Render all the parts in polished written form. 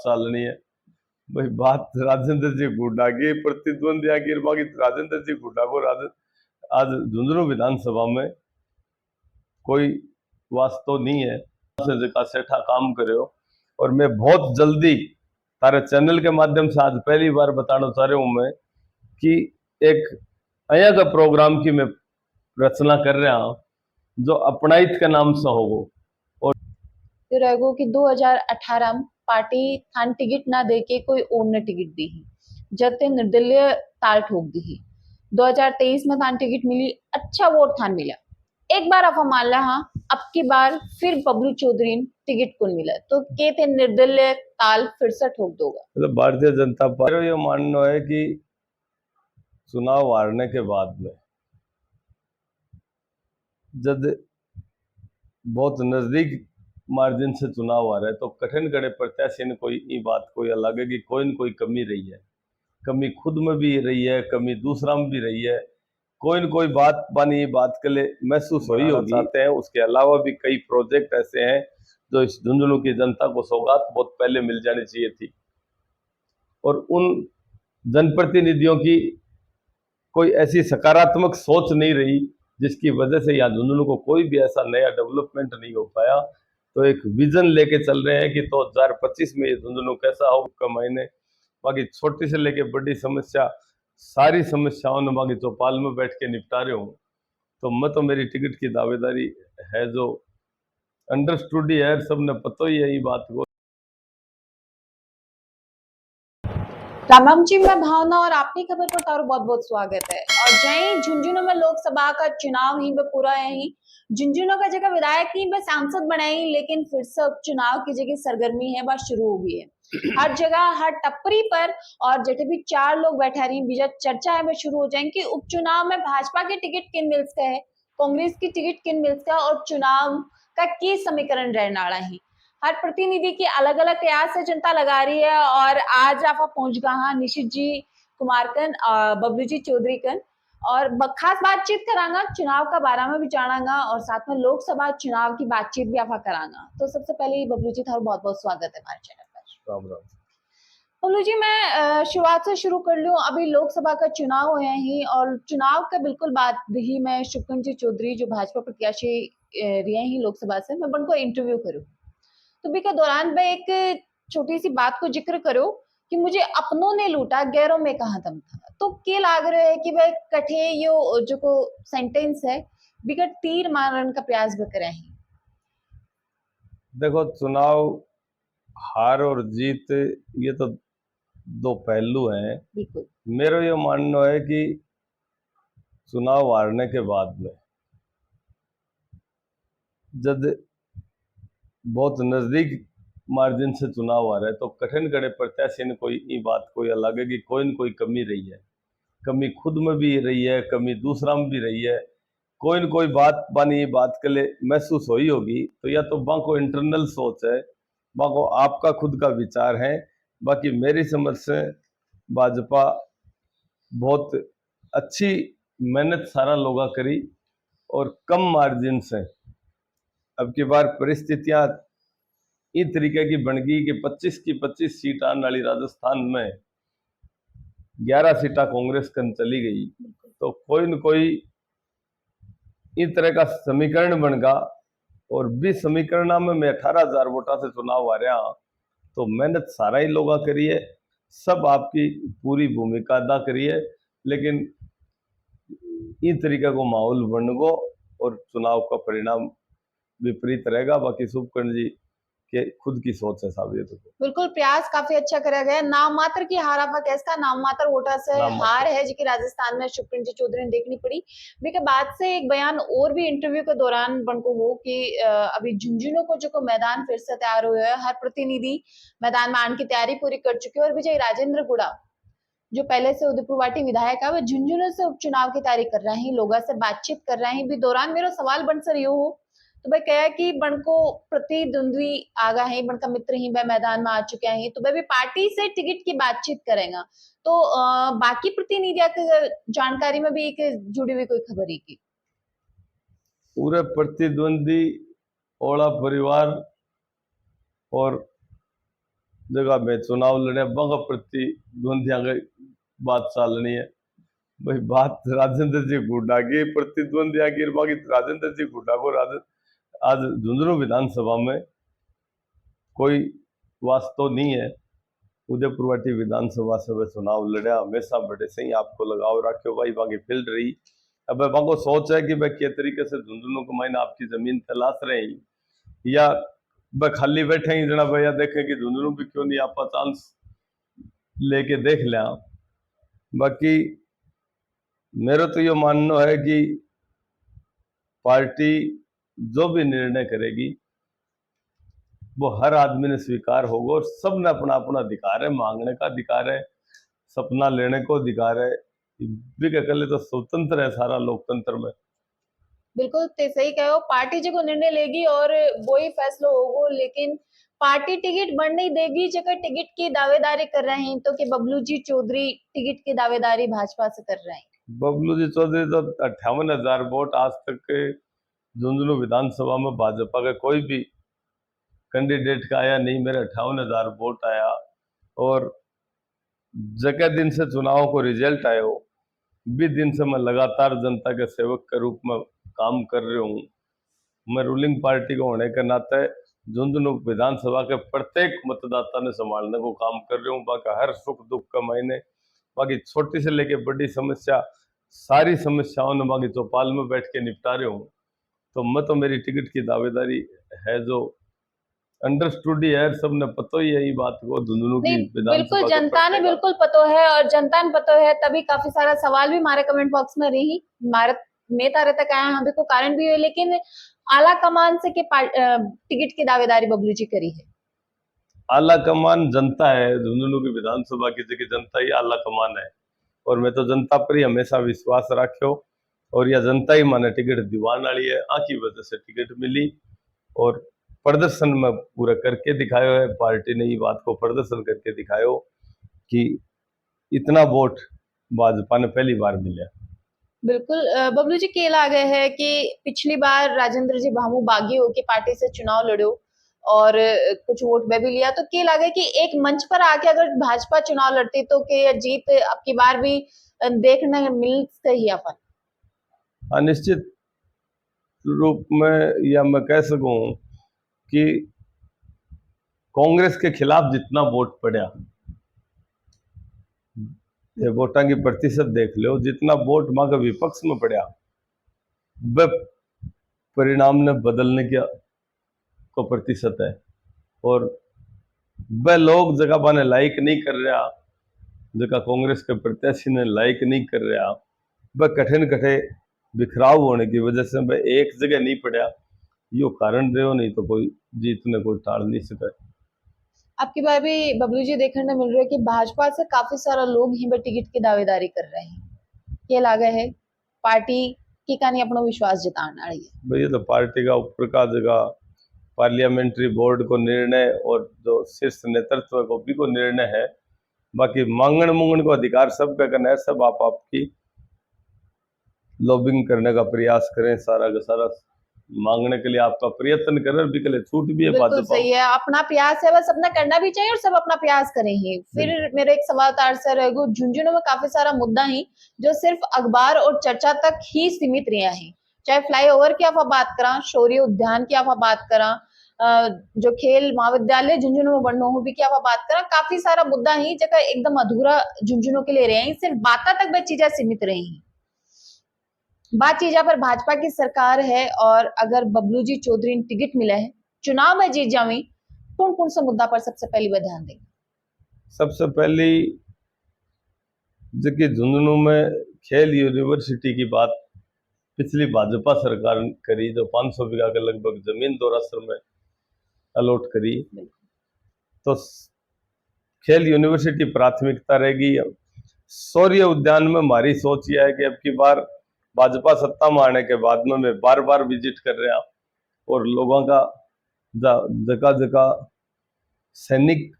चालनी है भाई। बात राजेंद्र जी हुड्डा की प्रतिद्वंदी आखिर बाकी राजेंद्र जी हुड्डा को आज झुंझुनू विधानसभा में कोई वास्तव नहीं है का सेठा काम करे हो। और मैं बहुत जल्दी तारे चैनल के माध्यम से आज पहली बार बताना चाह रहा हूं मैं कि एक अया का प्रोग्राम की मैं रचना कर रहा हूं जो अपनाइत के नाम से होगो। और रहेगो कि 2018 में पार्टी थान टिकट ना देके कोई और ने टिकट दी ही जते निर्दलीय ताल ठोक दी ही। 2023 में थान टिकट मिली, अच्छा वोट थान मिला। एक बार आप मान ला, हाँ अब की बार फिर बबलू चौधरी टिकट को मिला तो के थे निर्दलीय ताल फिर से ठोक दोगा। मतलब भारतीय जनता पार्टी ये मानना है कि चुनाव हारने के बाद में जब बहुत नजदीक मार्जिन से चुनाव आ रहा है तो कठिन कड़े प्रत्याशी ने कोई बात कोई अलग है कि कोई न कोई कमी रही है। कमी खुद में भी रही है, कमी दूसरा में भी रही है। कोई न कोई बात बानी बात के लिए महसूस हुई होगी चाहते हैं। उसके अलावा भी कई प्रोजेक्ट ऐसे हैं जो इस झुंझुनू की जनता को सौगात बहुत पहले मिल जानी चाहिए थी। और उन जनप्रतिनिधियों की कोई ऐसी सकारात्मक सोच नहीं रही जिसकी वजह से यहाँ झुंझुनू को कोई भी ऐसा नया डेवलपमेंट नहीं हो पाया। तो एक विजन लेके चल रहे हैं कि 2025 में ये झुंझुनू कैसा हो कमाईने। बाकी छोटी से लेके बड़ी समस्या सारी समस्याओं ने बाकी चौपाल में बैठ के निपटा रहे हूँ। तो मैं तो मेरी टिकट की दावेदारी है जो अंडरस्टूड ही है, सबने पता ही है ये बात को। राम जी, मैं भावना और आपकी खबर पर तारो बहुत बहुत स्वागत है। और जय झुंझुनू में लोकसभा का चुनाव ही पूरा यही झुंझुनू का जगह विधायक ही व सांसद बनाई, लेकिन फिर से उपचुनाव की जगह सरगर्मी है वह शुरू हो गई है। हर जगह हर टप्परी पर और जैसे भी चार लोग बैठे रही बीजा चर्चा है वह शुरू हो जाएंगे। उपचुनाव में भाजपा की टिकट किन मिल्स का है, कांग्रेस की टिकट किन मिल्स का और चुनाव का की समीकरण रहने वाला है। हर प्रतिनिधि की अलग अलग प्रयास से जनता लगा रही है। और आज आप पहुंच गए हाँ निशित जी कुमारकन बबलू जी चौधरी कन और खास बातचीत करांगा चुनाव का बारे में भी जानांगा और साथ में लोकसभा चुनाव की बातचीत भी आप करांगा। तो सबसे पहले बबलू जी थारा बहुत बहुत स्वागत है हमारे चैनल पर। राम राम। बबलू जी, मैं शुरुआत से शुरू कर लूं। अभी लोकसभा का चुनाव हुए ही और चुनाव का बिल्कुल बात ही मैं शुक्न जी चौधरी जो भाजपा प्रत्याशी रहे ही लोकसभा से मैं उनको इंटरव्यू करूं तो भी के दौरान मैं एक छोटी सी बात को जिक्र करो कि मुझे अपनों ने लूटा गैरों में कहाँ दम था। तो के लाग रहे है कि वह कठे यो जो को सेंटेंस है बिगड़ तीर मारने का प्रयास भी करे हैं। देखो, चुनाव हार और जीत ये तो दो पहलू हैं। बिल्कुल मेरा ये मानना है कि चुनाव हारने के बाद में जब बहुत नजदीक मार्जिन से चुनाव आ रहा है तो कठिन कड़े प्रत्याशी ने कोई बात कोई अलग है कि कोई न कोई कमी रही है। कमी खुद में भी रही है, कमी दूसरा में भी रही है। कोई न कोई बात बानी बात के लिए महसूस हुई होगी। तो या तो बाको इंटरनल सोच है, बाको आपका खुद का विचार है। बाकी मेरी समझ से भाजपा बहुत अच्छी मेहनत सारा लोगा करी और कम मार्जिन से अब की बार परिस्थितियां इस तरीके की बन गई कि 25 की 25 सीट आने वाली राजस्थान में 11 सीटा कांग्रेस कन चली गई। तो कोई न कोई इस तरह का समीकरण बन गया और 20 समीकरण में मैं 18,000 वोटा से चुनाव आ रहा। तो मेहनत सारा ही लोग करी है, सब आपकी पूरी भूमिका अदा करी है। लेकिन इस तरीके को माहौल बन गो और चुनाव का परिणाम विपरीत रहेगा। बाकी शुभकर्ण जी के खुद की सोच है साबित हो। बिल्कुल प्रयास काफी अच्छा करा गया। नाम मात्र की हार आपका कैसा नाम मात्र वोटा से हार है जी राजस्थान में शुक्रण जी चौधरी ने देखनी पड़ी। के बाद से एक बयान और भी इंटरव्यू के दौरान बनको हो कि अभी झुंझुनू को जो मैदान फिर से तैयार हुए है, हर प्रतिनिधि मैदान में आने की तैयारी पूरी कर चुके हैं। और विजय राजेंद्र गुड़ा जो पहले से उदयपुर वाटी विधायक है वो झुंझुनू से उपचुनाव की तैयारी कर रहे हैं, लोगों से बातचीत कर रहे हैं। भी दौरान मेरा सवाल बन सर यो हो तो भाई कहा कि बन को प्रतिद्वंद्वी आगा है, बन का मित्र ही वह मैदान में आ चुके हैं तो वह भी पार्टी से टिकट की बातचीत करेगा। तो बाकी प्रतिनिधियों की जानकारी में भी एक जुड़ी हुई कोई खबर ही की पूरे प्रतिद्वंदी ओला परिवार और जगह में चुनाव लड़े बंग प्रतिद्वंदियों की बात चालनी है। भाई बात राजेंद्र जी हुड्डा की प्रतिद्वंदियों की बाकी राजेंद्र जी हुड्डा को आज झुंझुनू विधानसभा में कोई वास्तव नहीं है। उदयपुर वाटी विधानसभा से वे चुनाव लड़ा, हमेशा बड़े सही आपको लगाव रखो भाई बाकी फील्ड रही। अब बाको सोच है कि भाई किस तरीके से झुंझुनू को मायने आपकी जमीन तलाश रहे हैं, या वह खाली बैठे ही जना भैया देखें कि झुंझुनू भी क्यों नहीं आपका चांस लेके देख लिया। बाकी मेरा तो ये मानना है कि पार्टी जो भी निर्णय करेगी वो हर आदमी ने स्वीकार होगा, और सबने अपना अपना अधिकार है, मांगने का अधिकार है, सपना लेने को अधिकार है। भी कहले तो स्वतंत्र है सारा लोकतंत्र में। बिल्कुल ते सही कहो, पार्टी जो निर्णय लेगी और वो ही फैसला होगा, लेकिन पार्टी टिकट बढ़ नहीं देगी जगह टिकट की दावेदारी कर रहे हैं तो कि बबलू जी चौधरी टिकट की दावेदारी भाजपा से कर रहे हैं। बबलू जी चौधरी तो 58,000 वोट आज तक के झुंझुनू विधानसभा में भाजपा का कोई भी कैंडिडेट का आया नहीं, मेरे 58,000 वोट आया। और जगह दिन से चुनाव को रिजल्ट आयो भी दिन से मैं लगातार जनता के सेवक के रूप में काम कर रहा हूँ। मैं रूलिंग पार्टी को होने के नाते झुंझुनू विधानसभा के प्रत्येक मतदाता ने संभालने को काम कर रहा हूँ। बाकी हर सुख दुख का मायने, बाकी छोटी से लेके बड़ी समस्या, सारी समस्याओं ने बाकी चौपाल में बैठ के निपटा रहे हूँ। तो मैं तो मेरी टिकट की दावेदारी है जो अंडरस्टूड ही है, सबने पता ही है ये बात को झुंझुनू की नहीं, बिल्कुल विधानसभा के जनता ने प्रत्येक बिल्कुल पतो है, और जनता ने पतो है तभी काफी सारा सवाल भी हमारे कमेंट बॉक्स में रही, हमारे में तारे तक आया, हम भी को कारण भी है, लेकिन आला कमान से के टिकट की दावेदारी बबलू जी करी है। आला कमान जनता है, झुंझुनू की विधानसभा की जगह जनता ही आला कमान है। और मैं तो जनता पर ही हमेशा विश्वास रखो, और यह जनता ही माने टिकट दीवान वाली है, आकी वजह से टिकट मिली। और प्रदर्शन में पूरा करके दिखायो है, पार्टी ने ये बात को प्रदर्शन करके दिखायो कि इतना वोट भाजपा ने पहली बार मिला। बिल्कुल बबलू जी के लागे है कि पिछली बार राजेंद्र जी भामू बागी होके पार्टी से चुनाव लड़ो और कुछ वोट में भी लिया, तो के लागे कि एक मंच पर आके अगर भाजपा चुनाव लड़ती तो के जीत अब की बार भी देखने मिल सही अपन। निश्चित रूप में या मैं कह सकूं कि कांग्रेस के खिलाफ जितना वोट पड़ा, ये वोटा की प्रतिशत देख लो, जितना वोट मां का विपक्ष में पड़ा वह परिणाम ने बदलने का को प्रतिशत है। और वह लोग जगह बने लाइक नहीं कर रहा, जगह कांग्रेस के प्रत्याशी ने लाइक नहीं कर रहा, वह कठिन कठे बिखराव होने की वजह से वह एक जगह नहीं पड़ा, यो कारण रहो, नहीं तो कोई जीतने को टाल नहीं सके। आपकी बार भी बबलू जी देखने मिल रहा है कि भाजपा से काफी सारा लोग ही टिकट की दावेदारी कर रहे हैं, ये लागे है पार्टी की कहानी अपना विश्वास जताने वाली है। भैया तो पार्टी का ऊपर का जगह पार्लियामेंट्री बोर्ड को निर्णय और जो शीर्ष नेतृत्व को भी को निर्णय है, बाकी मांगण मुंगण को अधिकार सबका करना है। सब आप आपकी लॉबिंग करने का प्रयास करें, सारा का सारा मांगने के लिए आपका प्रयत्न करें, भी के लिए छूट भी है बिल्कुल भाजपा। सही है, अपना प्रयास है बस अपना करना भी चाहिए और सब अपना प्रयास करेंगे। फिर मेरा एक सवाल तार से रहेगा, झुंझुनू में काफी सारा मुद्दा है जो सिर्फ अखबार और चर्चा तक ही सीमित रहा है, चाहे फ्लाईओवर की आप बात करा, शौर्य उद्यान की आप बात करा, जो खेल महाविद्यालय झुंझुनू में बनना हो भी की आप बात करा, काफी सारा मुद्दा है जगह एकदम अधूरा झुंझुनू के लिए रहे हैं, सिर्फ बातें तक वह चीजें सीमित रही हैं। बात चीजा पर भाजपा की सरकार है और अगर बबलू जी चौधरी टिकट मिला है, चुनाव में जीत जावी, कौन कौन सा मुद्दा पर सबसे पहले वह ध्यान देंगे? सबसे पहली जबकि झुंझुनू में खेल यूनिवर्सिटी की बात पिछली भाजपा सरकार करी, जो 500 बीघा के लगभग जमीन दौरासर में अलॉट करी, तो खेल यूनिवर्सिटी प्राथमिकता रहेगी। शौर्य उद्यान में हमारी सोच यह है कि अब की बार भाजपा सत्ता में आने के बाद में मैं बार बार विजिट कर रहा, और लोगों का जगह जगह सैनिक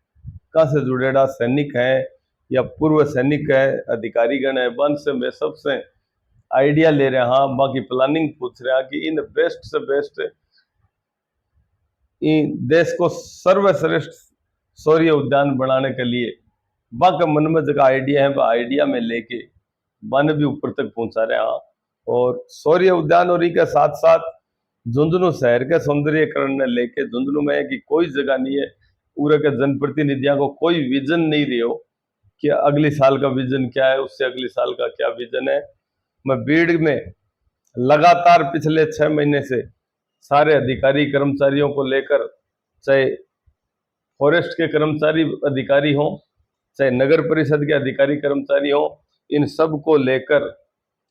का से जुड़ेड़ा सैनिक है या पूर्व सैनिक है, अधिकारीगण है, वन से मैं सबसे आइडिया ले रहे, हाँ बाकी प्लानिंग पूछ रहा कि इन बेस्ट से बेस्ट इन देश को सर्वश्रेष्ठ सौर्य उद्यान बनाने के लिए बाका मन में जगह आइडिया है, वह आइडिया में लेके वन भी ऊपर तक पहुंचा रहे हैं। और सौर्य उद्यान और के साथ साथ झुंझुनू शहर के सौंदर्यकरण ने लेके झुंझुनू में है कि कोई जगह नहीं है पूरे के जनप्रतिनिधियों को कोई विजन नहीं रही हो कि अगली साल का विजन क्या है, उससे अगले साल का क्या विजन है। मैं बीड़ में लगातार पिछले 6 महीने से सारे अधिकारी कर्मचारियों को लेकर, चाहे फॉरेस्ट के कर्मचारी अधिकारी हों, चाहे नगर परिषद के अधिकारी कर्मचारी हों, इन सब को लेकर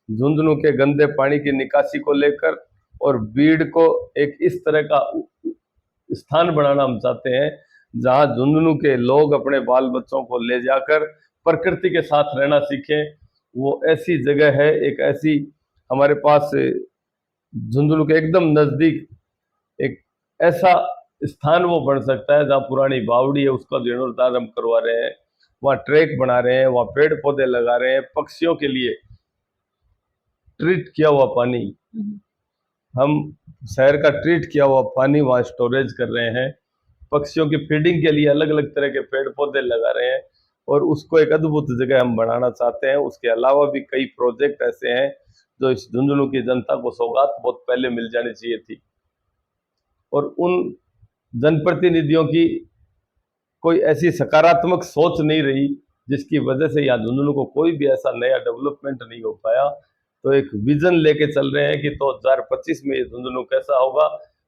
झुंझुनू के गंदे पानी की निकासी को लेकर और बीड़ को एक इस तरह का स्थान बनाना हम चाहते हैं जहां झुंझुनू के लोग अपने बाल बच्चों को ले जाकर प्रकृति के साथ रहना सीखें। वो ऐसी जगह है, एक ऐसी हमारे पास झुंझुनू के एकदम नजदीक एक ऐसा स्थान वो बन सकता है जहाँ पुरानी बावड़ी है उसका जीर्णोद्धार हम करवा रहे हैं, वहाँ ट्रैक बना रहे हैं, वहाँ पेड़ पौधे लगा रहे हैं, पक्षियों के लिए ट्रीट किया हुआ पानी, हम शहर का ट्रीट किया हुआ पानी वहाँ स्टोरेज कर रहे हैं, पक्षियों की फीडिंग के लिए अलग अलग तरह के पेड़ पौधे लगा रहे हैं और उसको एक अद्भुत जगह हम बनाना चाहते हैं। उसके अलावा भी कई प्रोजेक्ट ऐसे हैं जो इस झुंझुनू की जनता को सौगात बहुत पहले मिल जानी चाहिए थी और उन जनप्रतिनिधियों की कोई ऐसी सकारात्मक सोच नहीं रही जिसकी वजह से यहाँ झुंझुनू को कोई भी ऐसा नया डेवलपमेंट नहीं हो पाया। तो एक विजन लेके चल रहे हैं कि 2025 में ये झुंझुनू कैसा होगा,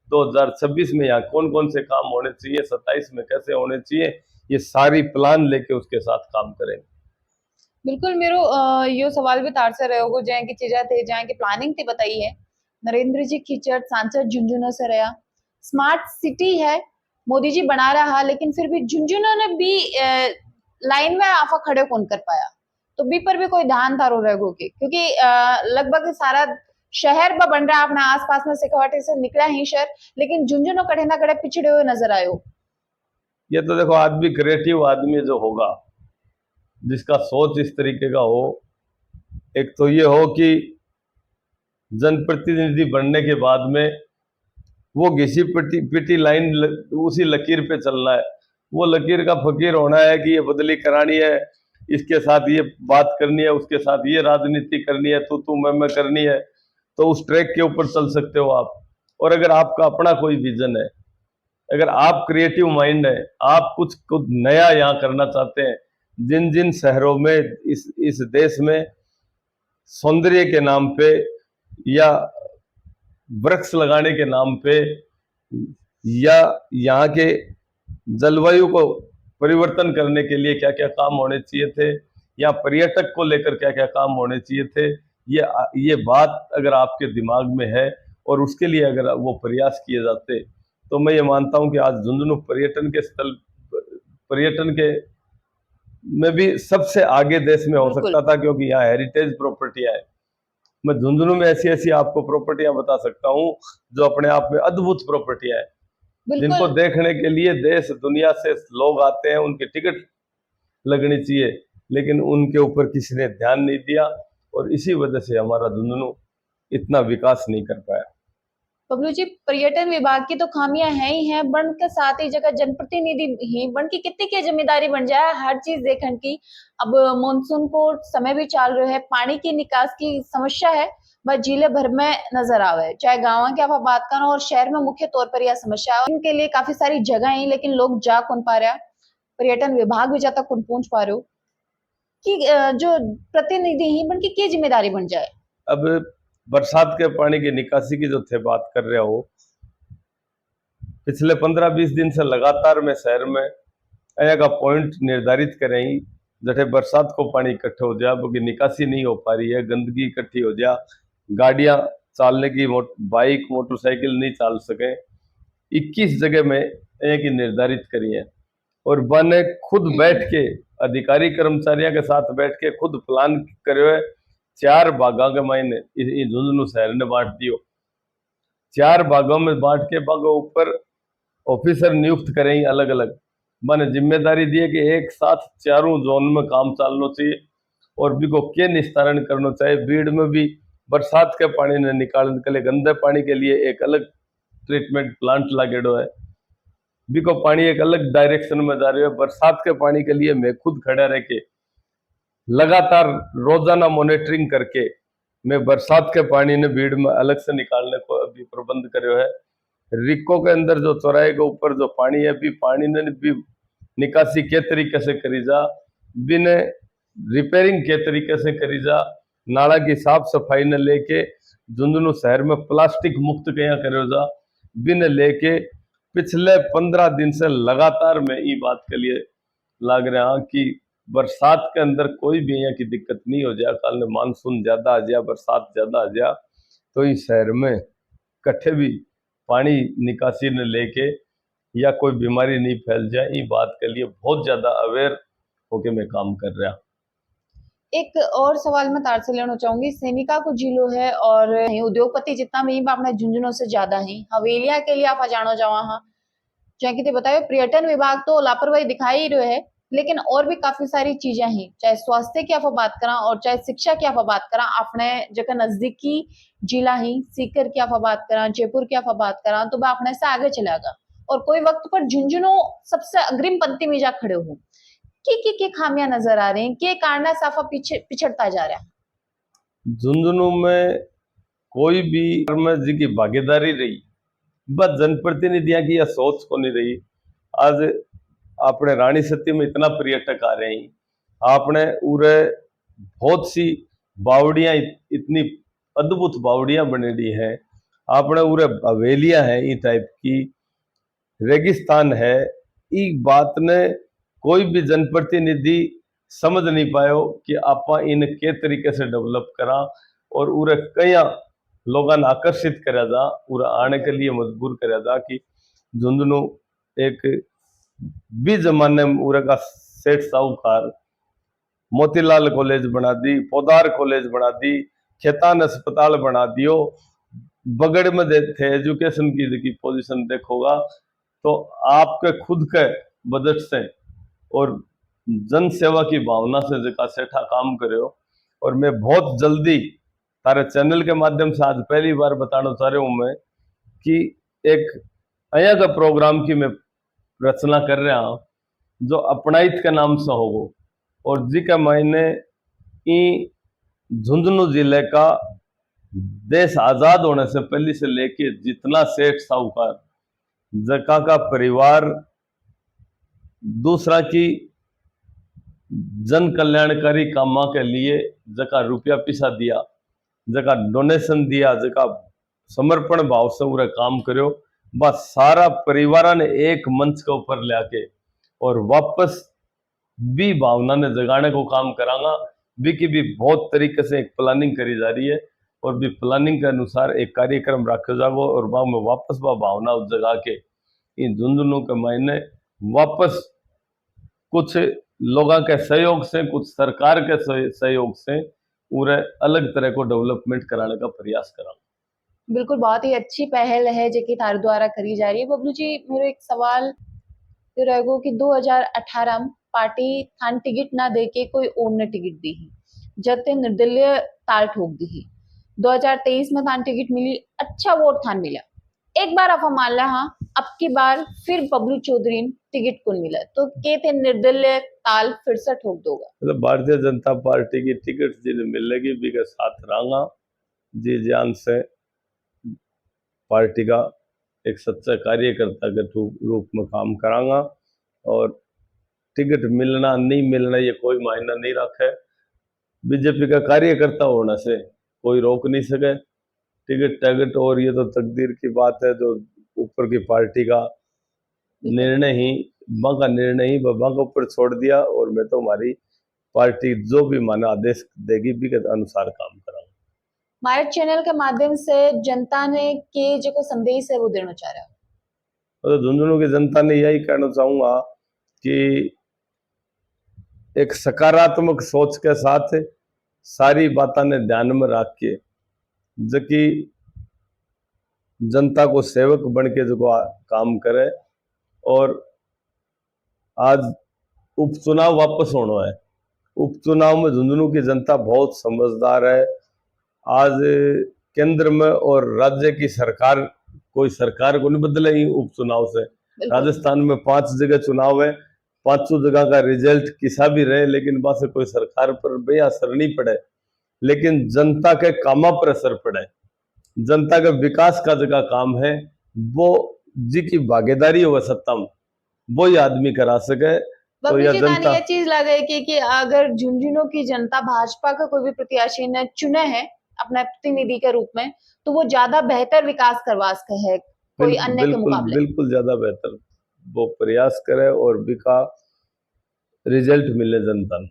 2026 में यहाँ कौन कौन से काम होने चाहिए, 27 में कैसे होने चाहिए, ये सारी प्लान लेके उसके साथ काम करेंगे। बिल्कुल मेरो यो सवाल भी तार से रहो जहाँ की चीजा थे, जहाँ की प्लानिंग थी बताई है। नरेंद्र जी खिचड़ सांसद झुंझुनू से रहा, स्मार्ट सिटी है मोदी जी बना रहा, लेकिन फिर भी झुंझुनू ने भी लाइन में आफा खड़े कौन कर पाया, तो बी पर भी कोई ध्यान थारो रहेगो के, क्योंकि लगभग सारा शहर में बन रहा है अपना आसपास में सिकवाटी से निकला ही शहर, लेकिन झुंझुनू कड़े ना कड़े पिछड़े हुए नजर आयो। ये तो देखो आदमी क्रिएटिव आदमी जो होगा जिसका सोच इस तरीके का हो, एक तो ये हो कि जनप्रतिनिधि बनने के बाद में वो घिसी पिटी लाइन उसी लकीर पे चलना है, वो लकीर का फकीर होना है कि ये बदली करानी है, इसके साथ ये बात करनी है, उसके साथ ये राजनीति करनी है, तू मैं करनी है, तो उस ट्रैक के ऊपर चल सकते हो आप। और अगर आपका अपना कोई विजन है, अगर आप क्रिएटिव माइंड है, आप कुछ नया यहाँ करना चाहते हैं, जिन जिन शहरों में इस देश में सौंदर्य के नाम पे या वृक्ष लगाने के नाम पे या यहाँ के जलवायु को परिवर्तन करने के लिए क्या क्या काम होने चाहिए थे, या पर्यटक को लेकर क्या क्या काम होने चाहिए थे, ये बात अगर आपके दिमाग में है और उसके लिए अगर वो प्रयास किए जाते, तो मैं ये मानता हूं कि आज झुंझुनू पर्यटन के में भी सबसे आगे देश में हो सकता था, क्योंकि यहाँ हेरिटेज प्रॉपर्टियां है। मैं झुंझुनू में ऐसी ऐसी आपको प्रॉपर्टियां बता सकता हूँ जो अपने आप में अद्भुत प्रॉपर्टियां है, जिनको देखने के लिए देश दुनिया से लोग आते हैं, उनकी टिकट लगनी चाहिए, लेकिन उनके ऊपर किसी ने ध्यान नहीं दिया और इसी वजह से हमारा झुंझुनू इतना विकास नहीं कर पाया। बबलू जी, पर्यटन विभाग की तो खामियां हैं ही हैं, बन के साथ ही जगह जनप्रतिनिधि ही बन की कितनी की जिम्मेदारी बन जाए हर चीज देखने की। अब मानसून को समय भी चल रहे है, पानी की निकास की समस्या है वह जिले भर में नजर आवे, चाहे गाँव की आप बात करो और शहर में मुख्य तौर पर यह समस्या है। इनके लिए काफी सारी जगह है लेकिन लोग जा कौन पा रहा, पर्यटन विभाग भी जाता कौन पहुंच पा रहे हो कि जो प्रतिनिधि ही बन की जिम्मेदारी बन जाए। अब बरसात के पानी की निकासी की जो थे बात कर रहे हो, पिछले 15-20 दिन से लगातार मैं शहर में का पॉइंट निर्धारित करें जैसे बरसात को पानी इकट्ठे हो जाए, क्योंकि निकासी नहीं हो पा रही है, गंदगी इकट्ठी हो जाए, गाड़ियां चालने की बाइक मोटरसाइकिल नहीं चल सके। 21 जगह में की निर्धारित करी है और वन ने खुद बैठ के अधिकारी कर्मचारियों के साथ बैठ के खुद प्लान करे हुए 4 भागों के मायने झुंझुनू शहर ने बांट दियो, 4 भागों में बांट के भागों ऊपर ऑफिसर नियुक्त करें अलग अलग, मैंने जिम्मेदारी दी है कि एक साथ चारों जोन में काम चलना चाहिए और भी को के निस्तारण करना चाहिए। बीड़ में भी बरसात के पानी ने निकालने के लिए गंदे पानी के लिए एक अलग ट्रीटमेंट प्लांट लागेड़ो है, बिको पानी एक अलग डायरेक्शन में जा रही है। बरसात के पानी के लिए मैं खुद खड़ा रह के लगातार रोजाना मॉनिटरिंग करके मैं बरसात के पानी ने भीड़ में अलग से निकालने को अभी प्रबंध करो है। रिको के अंदर जो चौराहे के ऊपर जो पानी है, अभी पानी ने भी निकासी के तरीके से करी जा, बिन रिपेयरिंग के तरीके से करी जा, नाला की साफ सफाई ने लेके झुंझुनू शहर में प्लास्टिक मुक्त कया करो जा, बिन लेके पिछले 15 दिन से लगातार मैं ये बात के लिए लाग रहा कि बरसात के अंदर कोई भी यहाँ की दिक्कत नहीं हो जाए। कल ने मानसून ज्यादा आ जाए, बरसात ज्यादा आ जाए तो इस शहर में कट्ठे भी पानी निकासी ने लेके या कोई बीमारी नहीं फैल जाए, ये बात के लिए बहुत ज्यादा अवेयर होके मैं काम कर रहा। एक और सवाल मैं तार से लेना चाहूंगी, सैनिका को जिलो है और उद्योगपति जितना भी अपने झुंझुनू से ज्यादा है, हवेलिया के लिए आप जानो जावा हाँ जैसे कि बतायो पर्यटन विभाग तो लापरवाही दिखाई ही रहे है, लेकिन और भी काफी सारी चीजें हैं, चाहे स्वास्थ्य की आप बात करा और चाहे शिक्षा की आप बात करा, अपने जगह नजदीकी जिला ही सीकर की आप बात करा, जयपुर की आप बात करा, तो वह अपने से आगे चलेगा और कोई वक्त पर झुंझुनू सबसे अग्रिम पंक्ति में जा खड़े हो की खामियां नजर आ रही हैं, के कारण साफा पीछे पिछड़ता जा रहा है। झुंझुनू में कोई भी में जी की भागीदारी रही, बस जनप्रतिनिधियों की यह सोच को नहीं रही। आज अपने रानी सती में इतना पर्यटक आ रहे हैं, आपने उरे बहुत सी बावड़ियां इतनी अद्भुत बावड़ियां बनेड़ी हैं, आपने उरे हवेलियां हैं ये टाइप की, रेगिस्तान है, ये बात ने कोई भी जनप्रतिनिधि समझ नहीं पायो कि आपा इन के तरीके से डेवलप करा और उरे कई लोगों ने आकर्षित करा जा, उरे आने के लिए मजबूर करा जा कि झुंझुनू एक भी जमाने में उरे का सेठ साहूकार मोतीलाल कॉलेज बना दी, पोदार कॉलेज बना दी, खेतान अस्पताल बना दियो, बगड़ में थे एजुकेशन की पोजीशन देखोगा तो आपके खुद के बजट से और जन सेवा की भावना से जका सेठा काम करे हो। और मैं बहुत जल्दी तारे चैनल के माध्यम से आज पहली बार बताना चाह रहा हूं मैं कि एक अया का प्रोग्राम की मैं रचना कर रहा हूं जो अपनाइत के नाम से होगो और जी का मायने झुंझुनू जिले का देश आजाद होने से पहले से लेके जितना सेठ साहूकार जका का परिवार दूसरा की जन कल्याणकारी कामों के लिए जका रुपया पैसा दिया, जका डोनेशन दिया, जका समर्पण भाव से पूरा काम करो, बस सारा परिवार ने एक मंच के ऊपर लाके और वापस भी भावना ने जगाने को काम करांगा। भी की भी बहुत तरीके से एक प्लानिंग करी जा रही है और भी प्लानिंग के अनुसार एक कार्यक्रम रखा जाएगा और वहां में वापस वह भावना जगा के इन झुंझुनू के मायने वापस कुछ लोगों के सहयोग से, कुछ सरकार के सहयोग से पूरे अलग तरह को डेवलपमेंट कराने का प्रयास करा। बिल्कुल, बहुत ही अच्छी पहल है जो कि थारे द्वारा करी जा रही है। बबलू जी, मेरा एक सवाल ये रहेगो कि 2018 में पार्टी थान टिकट ना दे के कोई और ने टिकट दी ही, जते निर्दलीय ताल ठोक दी ही। 2023 में थान टिकट मिली, अच्छा वोट थान मिला। एक बार आप मान ला हाँ, अब की बार फिर बबलू चौधरी टिकट कौन मिला, तो के थे निर्दलीय ताल फिर से ठोक दोगा? मतलब भारतीय जनता पार्टी की टिकट जिन्हें मिलेगी भी के साथ रहा जी जान से पार्टी का एक सच्चा कार्यकर्ता के रूप में काम करांगा और टिकट मिलना नहीं मिलना ये कोई मायना नहीं रखे। बीजेपी का कार्यकर्ता होने से कोई रोक नहीं सके टिकट टैगट, और ये तो तकदीर की बात है जो ऊपर की पार्टी का निर्णय ही का निर्णय ही बाबा के ऊपर छोड़ दिया और मैं तो हमारी पार्टी जो भी माना आदेश देगी भी के अनुसार काम कराऊंगा। हमारे चैनल के माध्यम से जनता ने के जो संदेश है वो देना चाह रहा है? तो झुंझुनू की जनता ने यही कहना चाहूंगा कि एक सकारात्मक सोच के साथ सारी बातों ने ध्यान में रख के जबकि जनता को सेवक बन के जो काम करे। और आज उपचुनाव वापस होना है, उपचुनाव में झुंझुनू की जनता बहुत समझदार है। आज केंद्र में और राज्य की सरकार कोई सरकार को नहीं बदलेगी उपचुनाव से, बिल्कुल। राजस्थान में 5 जगह चुनाव है, 5 जगह का रिजल्ट किसा भी रहे, लेकिन बस कोई सरकार पर भी असर नहीं पड़े, लेकिन जनता के कामा पर असर पड़े। जनता के विकास का जगह काम है, वो जी की भागीदारी हो सत्ता में, वो ही आदमी करा सके। तो बब्बू यह जी तानी जनता ये चीज लगे कि अगर झुंझुनू की जनता भाजपा का कोई भी प्रत्याशी ने चुने हैं अपने प्रतिनिधि के रूप में, तो वो ज्यादा बेहतर विकास करवा सके है कोई अन्य के बिल्कुल मुकाबले। बिल्कुल ज्यादा बेहतर वो प्रयास करे और विका रिजल्ट मिले जनता ने।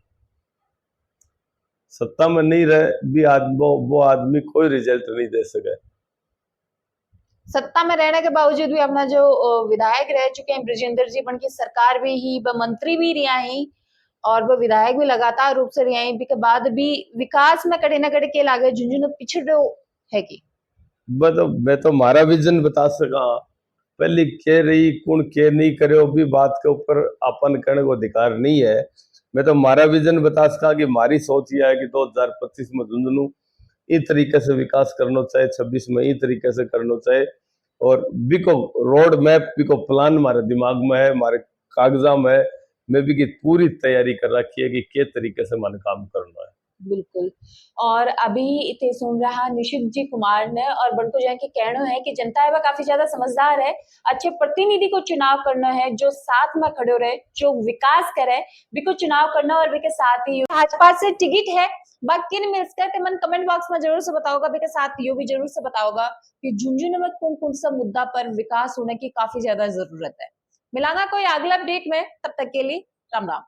सत्ता में नहीं रहे भी वो आदमी कोई रिजल्ट नहीं दे सके। सत्ता में रहने के बावजूद भी अपना जो विधायक रह चुके हैं ब्रजेंद्र जी, बन की सरकार भी ही व मंत्री भी रिया ही और वो विधायक भी लगातार रूप से रिया ही, के बाद भी विकास में कड़े न कड़े के लागे झुंझुनू पिछड़ो है की। मैं तो मारा विजन बता सका, पहली कह रही कौन के नहीं करे भी बात के ऊपर अपन कहने को अधिकार नहीं है। मैं तो मारा विजन बता सका कि मारी सोच यह है कि 2025 में झुंझुनू इस तरीके से विकास करना चाहिए, 26 में इस तरीके से करना चाहिए। और बिको रोड मैप बिको प्लान हमारे दिमाग में है, हमारे कागजा में है। मैं भी की पूरी तैयारी कर रखी है कि किस तरीके से मन काम करना है। बिल्कुल। और अभी इतने सुन रहा निशित जी कुमार ने और बंटू जैन के कहना है कि जनता है वह काफी ज्यादा समझदार है, अच्छे प्रतिनिधि को चुनाव करना है जो साथ में खड़े रहे, जो विकास करे, बिको चुनाव करना और बिके साथ ही भाजपा से टिकट है। बाकी ने मिलकर ते मन कमेंट बॉक्स में जरूर से बताओगा, बिके साथ यो भी जरूर से बताओगा कि झुंझुनू में कौन कौन सा मुद्दा पर विकास होने की काफी ज्यादा जरूरत है। मिलाना कोई अगला अपडेट में, तब तक के लिए राम राम।